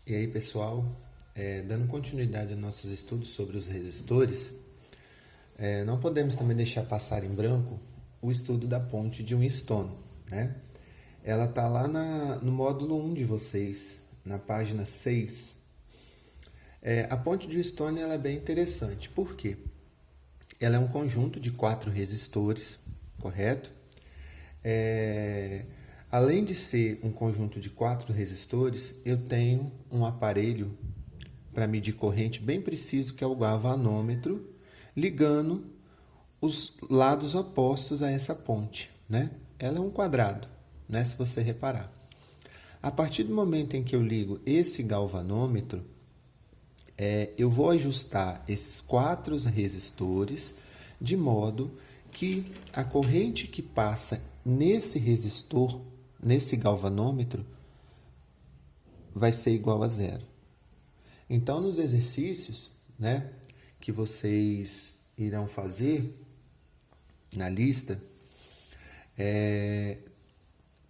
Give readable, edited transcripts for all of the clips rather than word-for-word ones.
E aí, pessoal, dando continuidade aos nossos estudos sobre os resistores, não podemos também deixar passar em branco o estudo da ponte de Winston, né? Ela está lá no módulo 1 de vocês, na página 6. A ponte de Winston ela é bem interessante. Por quê? Ela é um conjunto de 4 resistores, correto? Além de ser um conjunto de 4 resistores, eu tenho um aparelho para medir corrente bem preciso, que é o galvanômetro, ligando os lados opostos a essa ponte, né? Ela é um quadrado, né? Se você reparar. A partir do momento em que eu ligo esse galvanômetro, eu vou ajustar esses 4 resistores de modo que a corrente que passa nesse resistor, nesse galvanômetro, vai ser igual a zero. Então, nos exercícios, né, que vocês irão fazer na lista,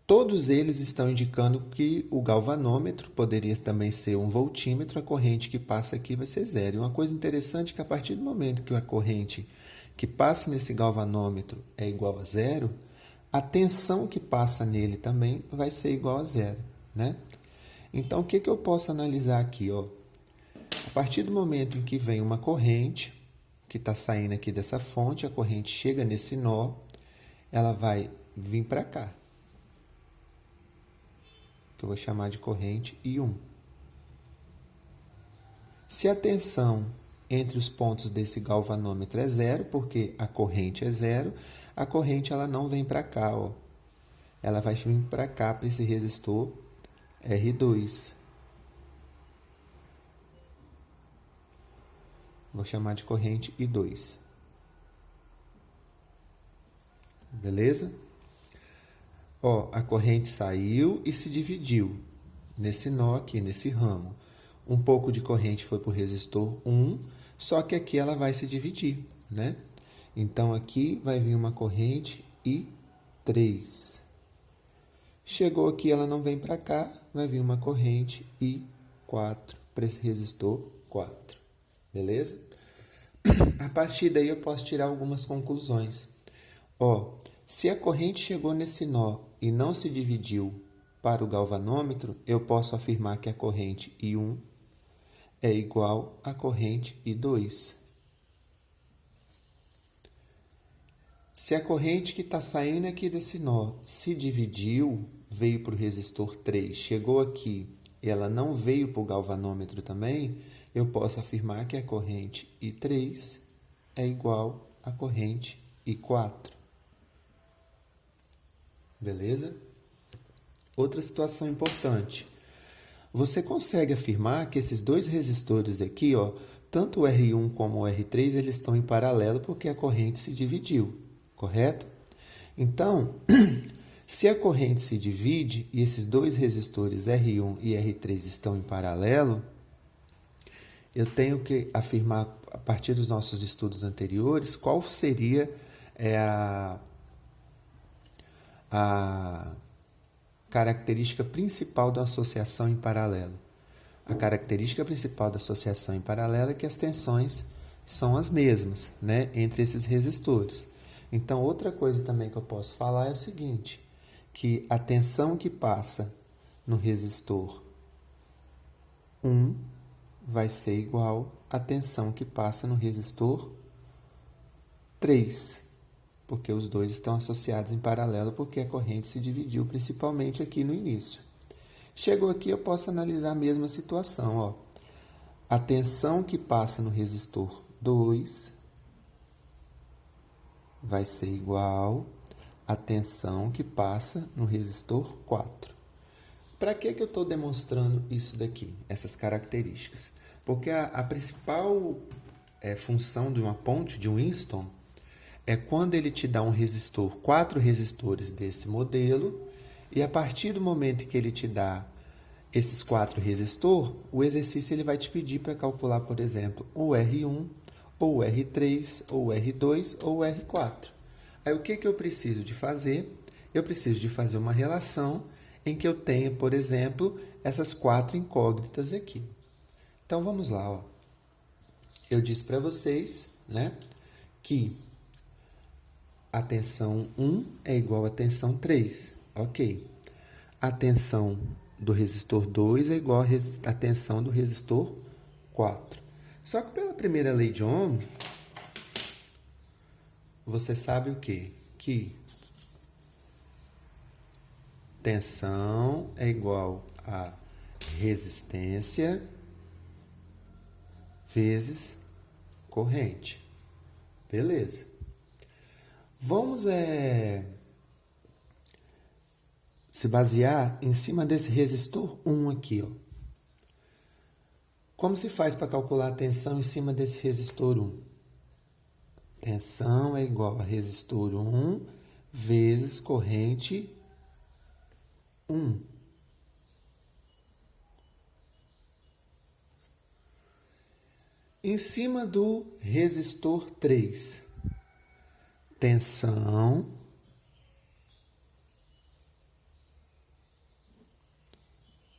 todos eles estão indicando que o galvanômetro poderia também ser um voltímetro, a corrente que passa aqui vai ser zero. E uma coisa interessante é que a partir do momento que a corrente que passa nesse galvanômetro é igual a zero, a tensão que passa nele também vai ser igual a zero, né? Então, o que eu posso analisar aqui, ó? A partir do momento em que vem uma corrente, que está saindo aqui dessa fonte, a corrente chega nesse nó, ela vai vir para cá, que eu vou chamar de corrente I1. Se a tensão entre os pontos desse galvanômetro é zero, porque a corrente é zero, a corrente ela não vem para cá, ó. Ela vai vir para cá, para esse resistor R2. Vou chamar de corrente I2. Beleza? Ó, a corrente saiu e se dividiu nesse nó aqui, nesse ramo. Um pouco de corrente foi para o resistor 1, só que aqui ela vai se dividir, né? Então, aqui vai vir uma corrente I3. Chegou aqui, ela não vem para cá, vai vir uma corrente I4 para esse resistor 4. Beleza? A partir daí eu posso tirar algumas conclusões. Ó, se a corrente chegou nesse nó e não se dividiu para o galvanômetro, eu posso afirmar que a corrente I1 é igual à corrente I2. Se a corrente que está saindo aqui desse nó se dividiu, veio para o resistor 3, chegou aqui e ela não veio para o galvanômetro também, eu posso afirmar que a corrente I3 é igual à corrente I4. Beleza? Outra situação importante. Você consegue afirmar que esses dois resistores aqui, ó, tanto o R1 como o R3, eles estão em paralelo porque a corrente se dividiu, correto? Então, se a corrente se divide e esses dois resistores R1 e R3 estão em paralelo, eu tenho que afirmar, a partir dos nossos estudos anteriores, qual seria a característica principal da associação em paralelo. A característica principal da associação em paralelo é que as tensões são as mesmas, né, entre esses resistores. Então, outra coisa também que eu posso falar é o seguinte, que a tensão que passa no resistor 1 vai ser igual à tensão que passa no resistor 3, porque os dois estão associados em paralelo, porque a corrente se dividiu, principalmente aqui no início. Chegou aqui, eu posso analisar a mesma situação. Ó. A tensão que passa no resistor 2 vai ser igual à tensão que passa no resistor 4. Para que eu estou demonstrando isso daqui, essas características? Porque a principal função de uma ponte de Winston é quando ele te dá um resistor, 4 resistores desse modelo, e a partir do momento que ele te dá esses 4 resistores, o exercício ele vai te pedir para calcular, por exemplo, o R1, ou o R3, ou o R2, ou o R4. Aí o que eu preciso de fazer? Eu preciso de fazer uma relação em que eu tenho, por exemplo, essas 4 incógnitas aqui. Então, vamos lá. Ó. Eu disse para vocês, né, que a tensão 1 é igual a tensão 3. Ok. A tensão do resistor 2 é igual a tensão do resistor 4. Só que pela primeira lei de Ohm, você sabe o quê? Que tensão é igual a resistência vezes corrente. Beleza. Vamos se basear em cima desse resistor 1 aqui. Ó. Como se faz para calcular a tensão em cima desse resistor 1? Tensão é igual a resistor 1 vezes corrente 1. Em cima do resistor 3, tensão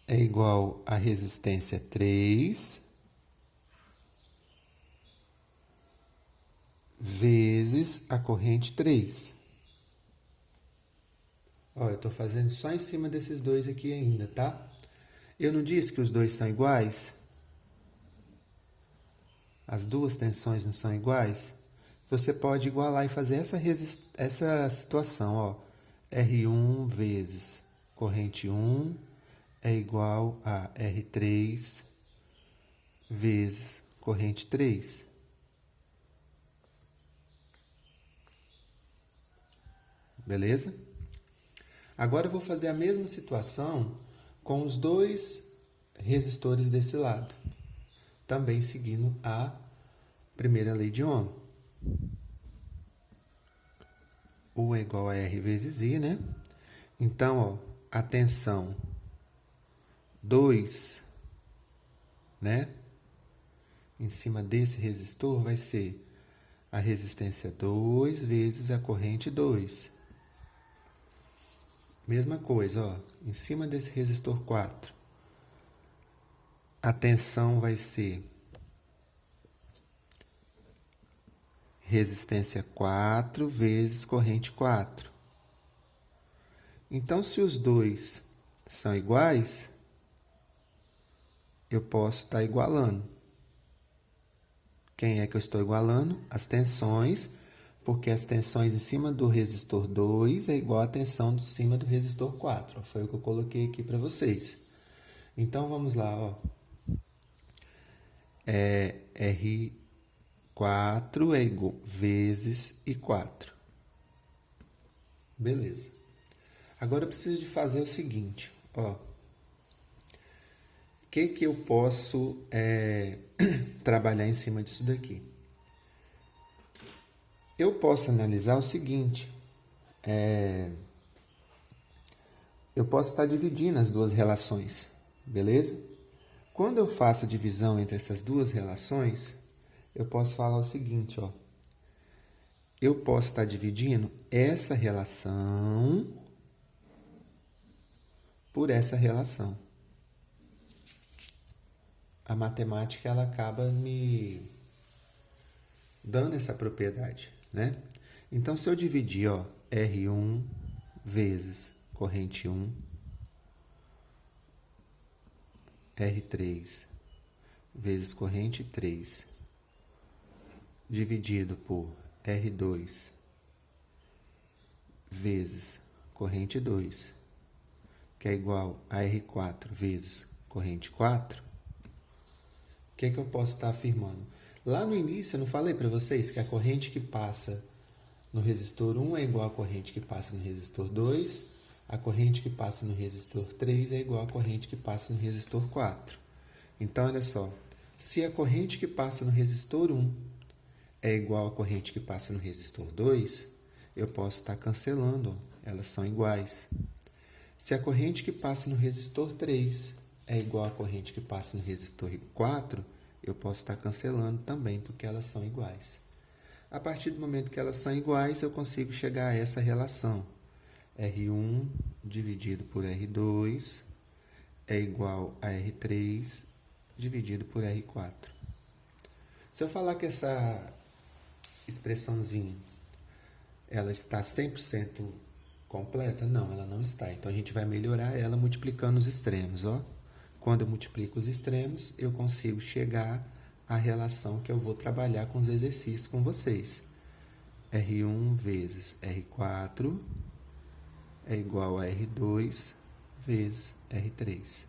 é igual a resistência 3 vezes a corrente 3. Ó, eu estou fazendo só em cima desses dois aqui ainda, tá? Eu não disse que os dois são iguais? As duas tensões não são iguais? Você pode igualar e fazer essa situação, ó. R1 vezes corrente 1 é igual a R3 vezes corrente 3. Beleza? Agora eu vou fazer a mesma situação com os dois resistores desse lado. Também seguindo a primeira lei de Ohm. U é igual a R vezes I, né? Então, ó, a tensão 2, né? Em cima desse resistor vai ser a resistência 2 vezes a corrente 2. Mesma coisa, ó, em cima desse resistor 4, a tensão vai ser resistência 4 vezes corrente 4. Então, se os dois são iguais, eu posso estar igualando. Quem é que eu estou igualando? As tensões, porque as tensões em cima do resistor 2 é igual à tensão em cima do resistor 4. Foi o que eu coloquei aqui para vocês. Então, vamos lá. Ó. R4 é igual vezes I4. Beleza. Agora eu preciso de fazer o seguinte. Ó. O que eu posso trabalhar em cima disso daqui? Eu posso analisar o seguinte, eu posso estar dividindo as duas relações, beleza? Quando eu faço a divisão entre essas duas relações, eu posso falar o seguinte, ó. Eu posso estar dividindo essa relação por essa relação. A matemática ela acaba me dando essa propriedade, né? Então, se eu dividir, ó, R1 vezes corrente 1, R3 vezes corrente 3, dividido por R2 vezes corrente 2, que é igual a R4 vezes corrente 4, o que eu posso estar afirmando? Lá no início eu não falei para vocês que a corrente que passa no resistor 1 é igual à corrente que passa no resistor 2, a corrente que passa no resistor 3 é igual à corrente que passa no resistor 4. Então, olha só, se a corrente que passa no resistor 1 é igual à corrente que passa no resistor 2, eu posso estar cancelando, ó, elas são iguais. Se a corrente que passa no resistor 3 é igual à corrente que passa no resistor 4, eu posso estar cancelando também, porque elas são iguais. A partir do momento que elas são iguais, eu consigo chegar a essa relação. R1 dividido por R2 é igual a R3 dividido por R4. Se eu falar que essa expressãozinha ela está 100% completa, não, ela não está. Então, a gente vai melhorar ela multiplicando os extremos. Ó. Quando eu multiplico os extremos, eu consigo chegar à relação que eu vou trabalhar com os exercícios com vocês. R1 vezes R4 é igual a R2 vezes R3.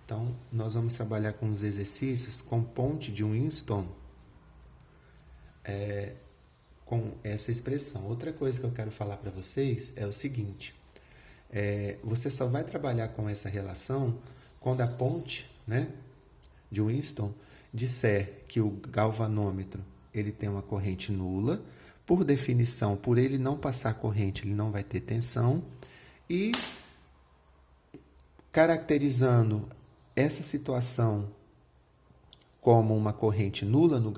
Então, nós vamos trabalhar com os exercícios com ponte de Winston com essa expressão. Outra coisa que eu quero falar para vocês é o seguinte. Você só vai trabalhar com essa relação quando a ponte, né, de Winston disser que o galvanômetro ele tem uma corrente nula. Por definição, por ele não passar corrente, ele não vai ter tensão. E caracterizando essa situação como uma corrente nula no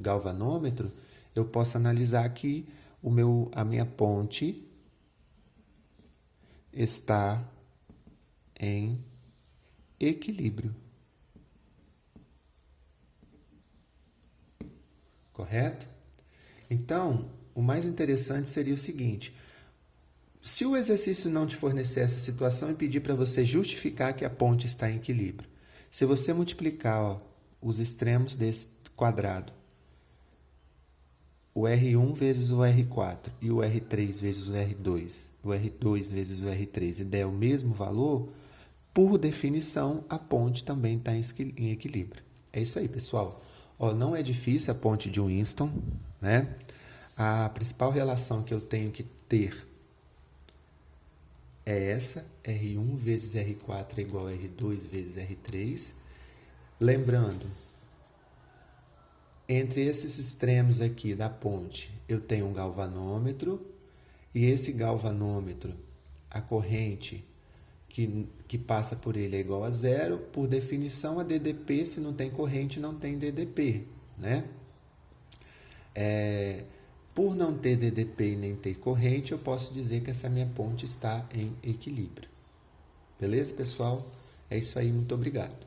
galvanômetro, eu posso analisar que a minha ponte está em equilíbrio. Correto? Então, o mais interessante seria o seguinte: se o exercício não te fornecer essa situação e pedir para você justificar que a ponte está em equilíbrio, se você multiplicar os extremos desse quadrado, o R1 vezes o R4 e o R3 vezes o R2, o R2 vezes o R3 e der o mesmo valor, por definição, a ponte também está em equilíbrio. É isso aí, pessoal. Ó, não é difícil a ponte de Winston, né? A principal relação que eu tenho que ter é essa, R1 vezes R4 é igual a R2 vezes R3. Lembrando, entre esses extremos aqui da ponte, eu tenho um galvanômetro, e esse galvanômetro, a corrente que passa por ele é igual a zero. Por definição, a DDP, se não tem corrente, não tem DDP, né? Por não ter DDP e nem ter corrente, eu posso dizer que essa minha ponte está em equilíbrio. Beleza, pessoal? É isso aí, muito obrigado.